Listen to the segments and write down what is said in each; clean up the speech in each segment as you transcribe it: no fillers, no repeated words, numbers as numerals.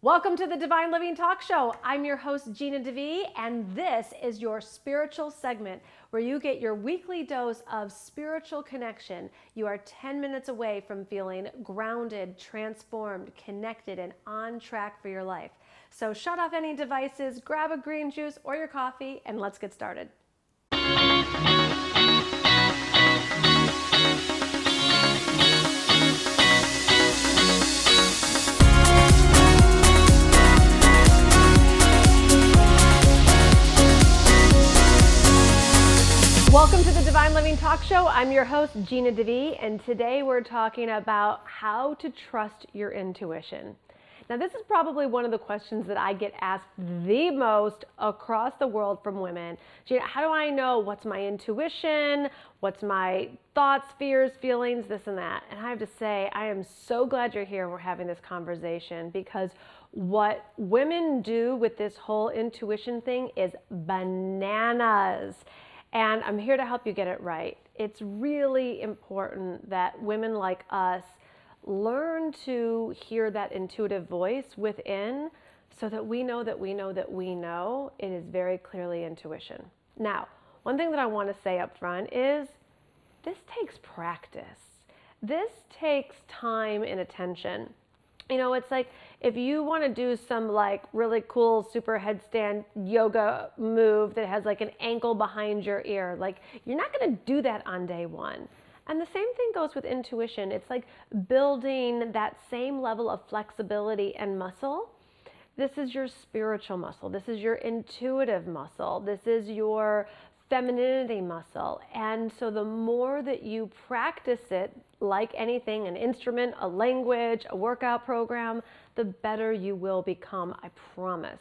Welcome to the Divine Living Talk Show. I'm your host, Gina DeVee, and this is your spiritual segment where you get your weekly dose of spiritual connection. You are 10 minutes away from feeling grounded, transformed, connected, and on track for your life. So shut off any devices, grab a green juice or your coffee, and let's get started. Welcome to the Divine Living Talk Show. I'm your host, Gina DeVee, and today we're talking about how to trust your intuition. Now, this is probably one of the questions that I get asked the most across the world from women. Gina, how do I know what's my intuition? What's my thoughts, fears, feelings, this and that? And I have to say, I am so glad you're here and we're having this conversation, because what women do with this whole intuition thing is bananas. And I'm here to help you get it right. It's really important that women like us learn to hear that intuitive voice within so that we know that we know that we know it is very clearly intuition. Now, one thing that I want to say up front is this takes practice. This takes time and attention. You know, it's like if you want to do some like really cool super headstand yoga move that has like an ankle behind your ear, like you're not going to do that on day one. And the same thing goes with intuition. It's like building that same level of flexibility and muscle. This is your spiritual muscle. This is your intuitive muscle. This is your femininity muscle. And so the more that you practice it, like anything, an instrument, a language, a workout program, the better you will become, I promise.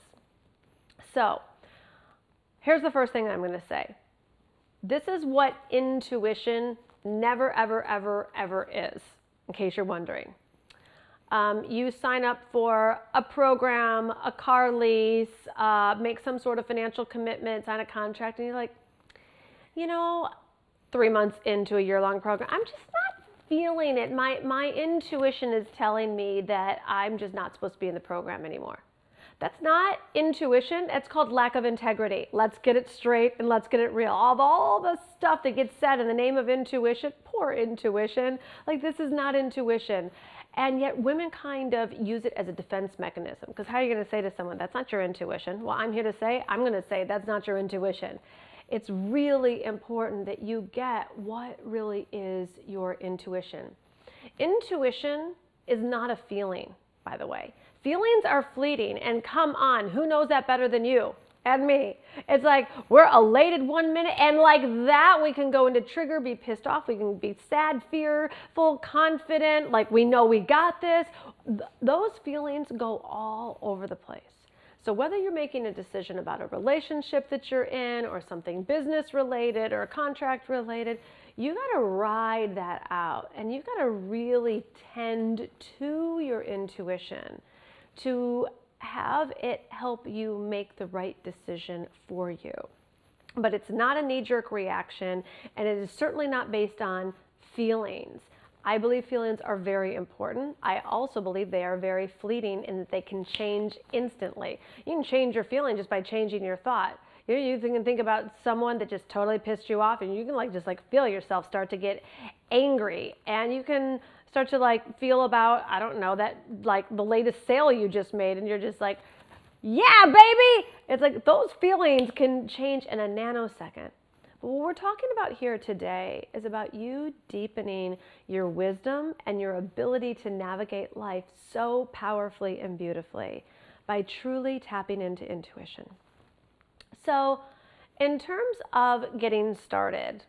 So here's the first thing I'm going to say. This is what intuition never, ever, ever, ever is, in case you're wondering. You sign up for a program, a car lease, make some sort of financial commitment, sign a contract, and you're like, you know, 3 months into a year-long program, I'm just not feeling it. My intuition is telling me that I'm just not supposed to be in the program anymore. That's not intuition. It's called lack of integrity. Let's get it straight and let's get it real. Of all the stuff that gets said in the name of intuition, poor intuition, like this is not intuition. And yet women kind of use it as a defense mechanism, because how are you going to say to someone, that's not your intuition? Well, I'm here to say, I'm going to say that's not your intuition. It's really important that you get what really is your intuition. Intuition is not a feeling, by the way. Feelings are fleeting, and come on, who knows that better than you and me? It's like we're elated 1 minute, and like that we can go into trigger, be pissed off, we can be sad, fearful, confident, like we know we got this. Those feelings go all over the place. So whether you're making a decision about a relationship that you're in or something business related or contract related, you got to ride that out, and you got to really tend to your intuition to have it help you make the right decision for you. But it's not a knee-jerk reaction, and it is certainly not based on feelings. I believe feelings are very important. I also believe they are very fleeting in that they can change instantly. You can change your feeling just by changing your thought. You can think about someone that just totally pissed you off, and you can just feel yourself start to get angry, and you can start to feel about, I don't know, that the latest sale you just made, and you're just like, yeah, baby. It's like those feelings can change in a nanosecond. But what we're talking about here today is about you deepening your wisdom and your ability to navigate life so powerfully and beautifully by truly tapping into intuition. So in terms of getting started,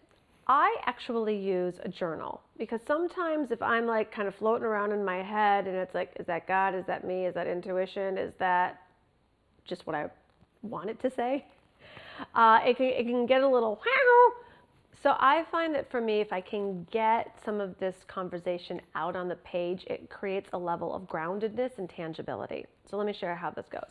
I actually use a journal, because sometimes if I'm kind of floating around in my head and it's like, is that God? Is that me? Is that intuition? Is that just what I want it to say? It can get a little wow. So I find that for me, if I can get some of this conversation out on the page, it creates a level of groundedness and tangibility. So let me share how this goes.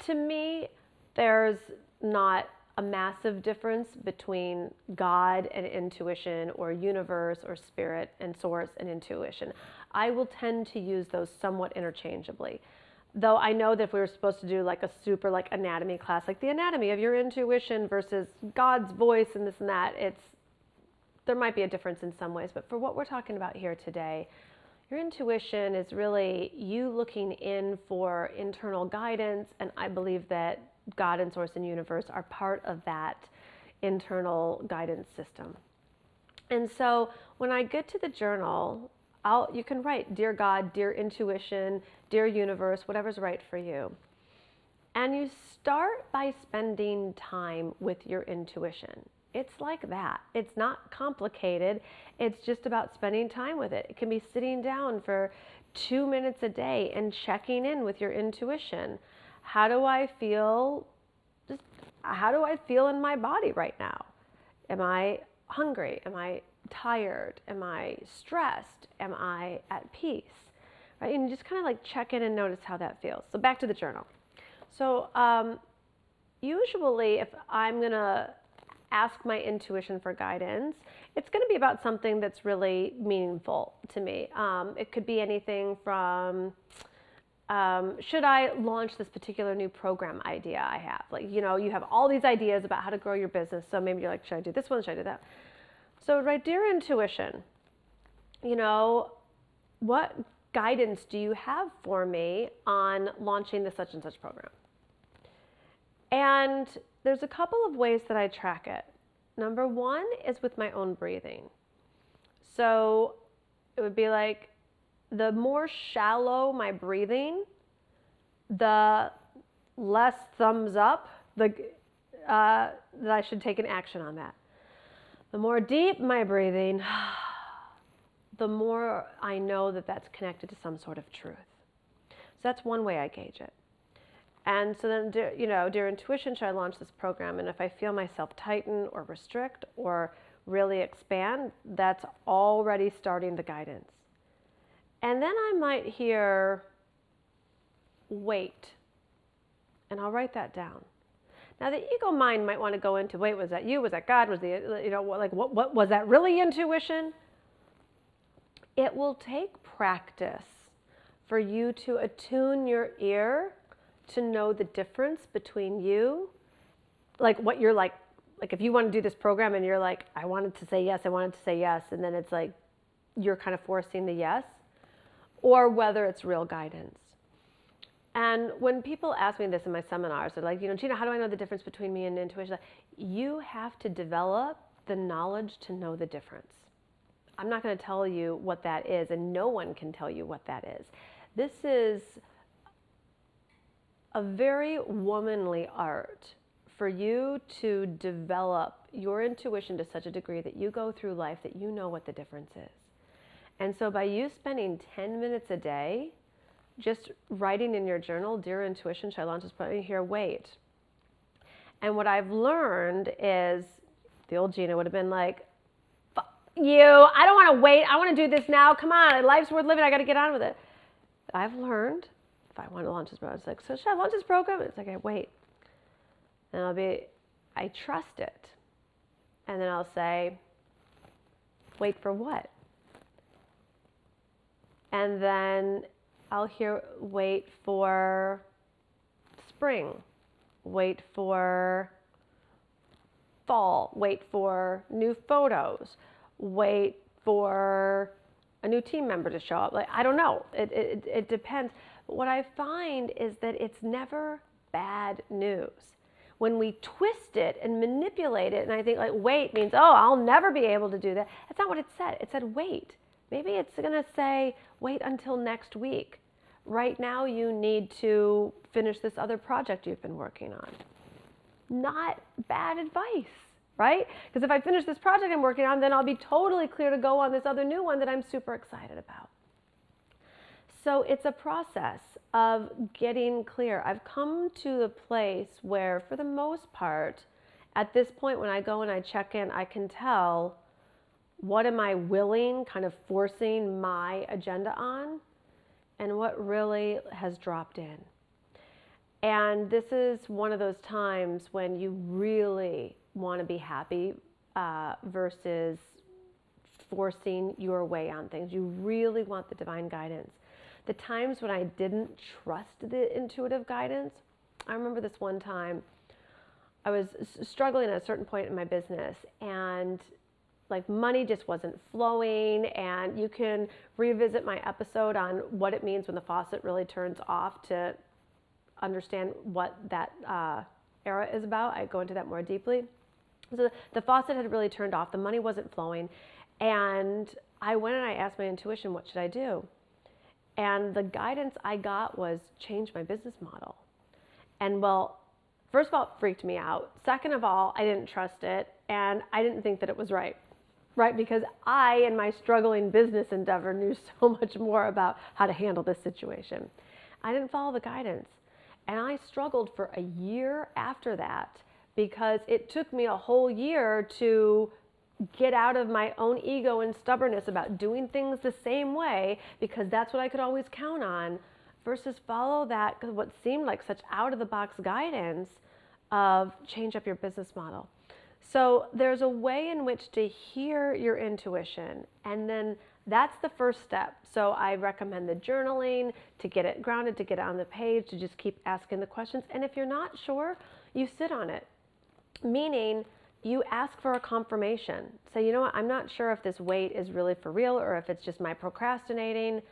To me, there's not a massive difference between God and intuition, or universe or spirit and source and intuition. I will tend to use those somewhat interchangeably. Though I know that if we were supposed to do like a super like anatomy class, like the anatomy of your intuition versus God's voice and this and that, there might be a difference in some ways. But for what we're talking about here today, your intuition is really you looking in for internal guidance, and I believe that God and Source and Universe are part of that internal guidance system. And so when I get to the journal, you can write, Dear God, Dear Intuition, Dear Universe, whatever's right for you. And you start by spending time with your intuition. It's like that. It's not complicated. It's just about spending time with it. It can be sitting down for 2 minutes a day and checking in with your intuition. How do I feel? How do I feel in my body right now? Am I hungry? Am I tired? Am I stressed? Am I at peace? Right? And you just kind of like check in and notice how that feels. So back to the journal. So usually if I'm going to ask my intuition for guidance, it's going to be about something that's really meaningful to me. It could be anything from, should I launch this particular new program idea I have? Like, you know, you have all these ideas about how to grow your business. So maybe you're like, should I do this one? Should I do that? So right, Dear Intuition, you know, what guidance do you have for me on launching the such and such program? And there's a couple of ways that I track it. Number one is with my own breathing. So it would be like, the more shallow my breathing, the less thumbs up that I should take an action on that. The more deep my breathing, the more I know that that's connected to some sort of truth. So that's one way I gauge it. And so then, Dear Intuition, should I launch this program? And if I feel myself tighten or restrict or really expand, that's already starting the guidance. And then I might hear, wait, and I'll write that down. Now the ego mind might want to go into, wait, was that you? Was that God? Was what was that really intuition? It will take practice for you to attune your ear to know the difference between you, like what you're like if you want to do this program and you're like, I wanted to say yes, and then it's like you're kind of forcing the yes, or whether it's real guidance. And when people ask me this in my seminars, they're like, Gina, how do I know the difference between me and intuition? You have to develop the knowledge to know the difference. I'm not going to tell you what that is, and no one can tell you what that is. This is a very womanly art for you to develop your intuition to such a degree that you go through life that you know what the difference is. And so by you spending 10 minutes a day just writing in your journal, Dear Intuition, should I launch this program? Here, wait. And what I've learned is, the old Gina would have been like, fuck you, I don't want to wait, I want to do this now, come on, life's worth living, I got to get on with it. I've learned, if I want to launch this program, it's like, so should I launch this program? It's like, okay, wait. And I trust it. And then I'll say, wait for what? And then I'll hear, wait for spring, wait for fall, wait for new photos, wait for a new team member to show up. Like, I don't know, it depends. But what I find is that it's never bad news. When we twist it and manipulate it, and I think like wait means, oh, I'll never be able to do that. That's not what it said. It said wait. Maybe it's going to say wait until next week. Right now you need to finish this other project you've been working on. Not bad advice, right? Because if I finish this project I'm working on, then I'll be totally clear to go on this other new one that I'm super excited about. So it's a process of getting clear. I've come to the place where, for the most part, at this point when I go and I check in, I can tell what am I willing, kind of forcing my agenda on, and what really has dropped in. And this is one of those times when you really want to be happy versus forcing your way on things. You really want the divine guidance. The times when I didn't trust the intuitive guidance, I remember this one time I was struggling at a certain point in my business, and like money just wasn't flowing. And you can revisit my episode on what it means when the faucet really turns off to understand what that era is about. I go into that more deeply. So the faucet had really turned off. The money wasn't flowing. And I went and I asked my intuition, what should I do? And the guidance I got was change my business model. And well, first of all, it freaked me out. Second of all, I didn't trust it. And I didn't think that it was right? Because I, in my struggling business endeavor, knew so much more about how to handle this situation. I didn't follow the guidance. And I struggled for a year after that, because it took me a whole year to get out of my own ego and stubbornness about doing things the same way, because that's what I could always count on, versus follow that, what seemed like such out-of-the-box guidance of change up your business model. So there's a way in which to hear your intuition, and then that's the first step. So I recommend the journaling to get it grounded, to get it on the page, to just keep asking the questions. And if you're not sure, you sit on it, meaning you ask for a confirmation. Say, you know what, I'm not sure if this weight is really for real or if it's just my procrastinating.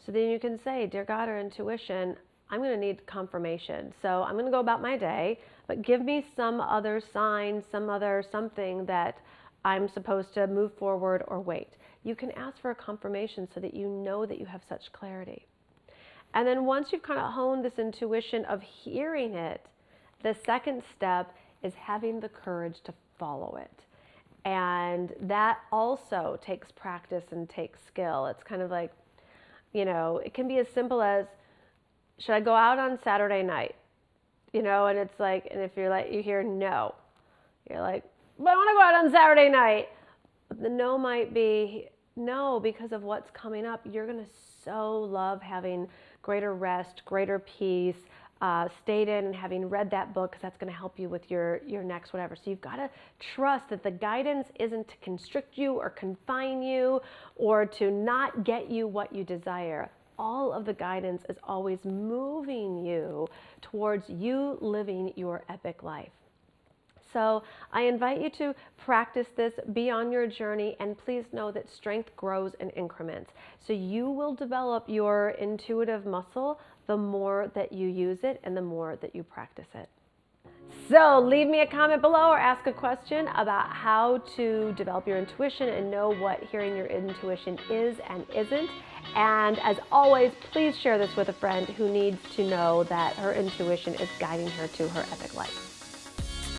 So then you can say, dear God or intuition, I'm going to need confirmation. So I'm going to go about my day, but give me some other sign, some other something that I'm supposed to move forward or wait. You can ask for a confirmation so that you know that you have such clarity. And then once you've kind of honed this intuition of hearing it, the second step is having the courage to follow it. And that also takes practice and takes skill. It's kind of like, it can be as simple as, should I go out on Saturday night? And it's like, and if you're like, you hear no, you're like, but I want to go out on Saturday night. But the no might be no, because of what's coming up. You're going to so love having greater rest, greater peace, stayed in and having read that book, because that's going to help you with your next whatever. So you've got to trust that the guidance isn't to constrict you or confine you or to not get you what you desire. All of the guidance is always moving you towards you living your epic life. So I invite you to practice this, be on your journey, and please know that strength grows in increments. So you will develop your intuitive muscle the more that you use it and the more that you practice it. So leave me a comment below or ask a question about how to develop your intuition and know what hearing your intuition is and isn't. And as always, please share this with a friend who needs to know that her intuition is guiding her to her epic life.